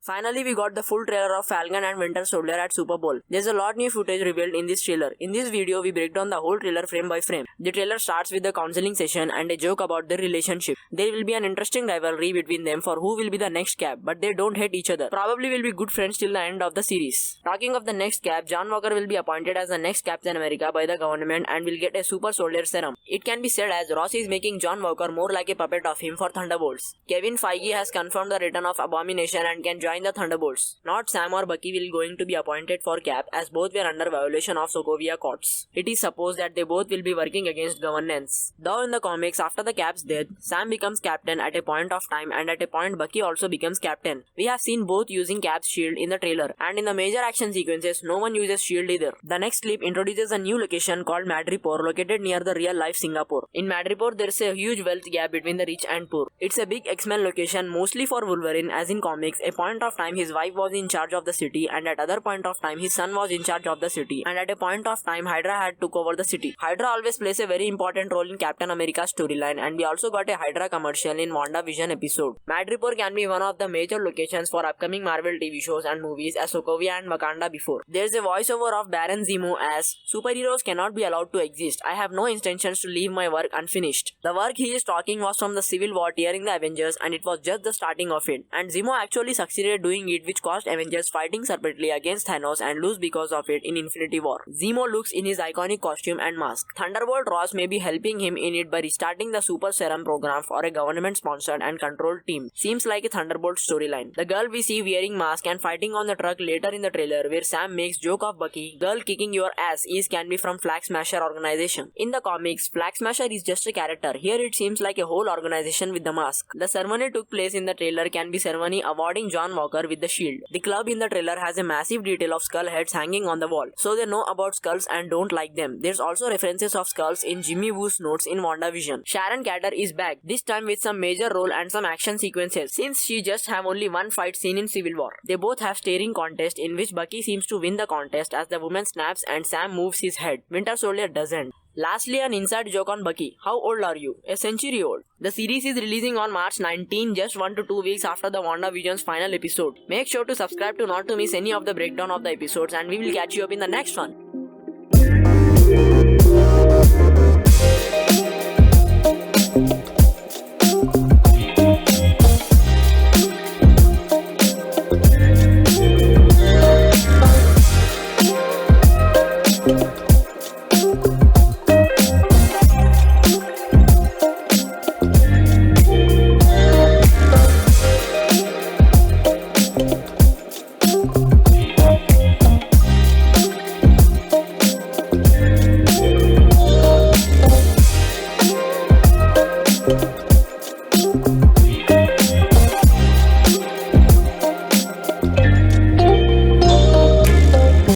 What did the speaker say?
Finally, we got the full trailer of Falcon and Winter Soldier at Super Bowl. There's a lot new footage revealed in this trailer. In this video, we break down the whole trailer frame by frame. The trailer starts with the counseling session and a joke about their relationship. There will be an interesting rivalry between them for who will be the next Cap, but they don't hate each other. Probably will be good friends till the end of the series. Talking of the next Cap, John Walker will be appointed as the next Captain America by the government and will get a Super Soldier serum. It can be said as Ross is making John Walker more like a puppet of him for Thunderbolts. Kevin Feige has confirmed the return of Abomination and can join the Thunderbolts. Not Sam or Bucky will going to be appointed for Cap as both were under violation of Sokovia courts. It is supposed that they both will be working against governance. Though in the comics, after the Cap's death, Sam becomes captain at a point of time and at a point Bucky also becomes captain. We have seen both using Cap's shield in the trailer, and in the major action sequences, no one uses shield either. The next clip introduces a new location called Madripoor located near the real life Singapore. In Madripoor, there is a huge wealth gap between the rich and poor. It's a big X-Men location mostly for Wolverine, as in comics, a point of time his wife was in charge of the city, and at other point of time his son was in charge of the city, and at a point of time Hydra had took over the city. Hydra always plays a very important role in Captain America's storyline, and we also got a Hydra commercial in WandaVision episode. Madripoor can be one of the major locations for upcoming Marvel TV shows and movies as Sokovia and Wakanda before. There's a voiceover of Baron Zemo as, "Superheroes cannot be allowed to exist. I have no intentions to leave my work unfinished." The work he is talking was from the Civil War tearing the Avengers, and it was just the starting of it. And Zemo actually succeeded doing it, which caused Avengers fighting separately against Thanos and lose because of it in Infinity War. Zemo looks in his iconic costume and mask. Thunderbolt Ross may be helping him in it by restarting the Super Serum program for a government-sponsored and controlled team. Seems like a Thunderbolt storyline. The girl we see wearing mask and fighting on the truck later in the trailer where Sam makes joke of Bucky, "Girl kicking your ass" can be from Flag Smasher organization. In the comics, Flag Smasher is just a character. Here it seems like a whole organization with the mask. The ceremony took place in the trailer can be ceremony awarding John Walker with the shield. The club in the trailer has a massive detail of skull heads hanging on the wall, so they know about skulls and don't like them. There's also references of skulls in Jimmy Woo's notes in WandaVision. Sharon Carter is back, this time with some major role and some action sequences, since she just have only one fight scene in Civil War. They both have staring contest in which Bucky seems to win the contest as the woman snaps and Sam moves his head. Winter Soldier doesn't. Lastly, an inside joke on Bucky. How old are you? A century old. The series is releasing on March 19, just 1 to 2 weeks after the WandaVision's final episode. Make sure to subscribe to not to miss any of the breakdown of the episodes, and we will catch you up in the next one.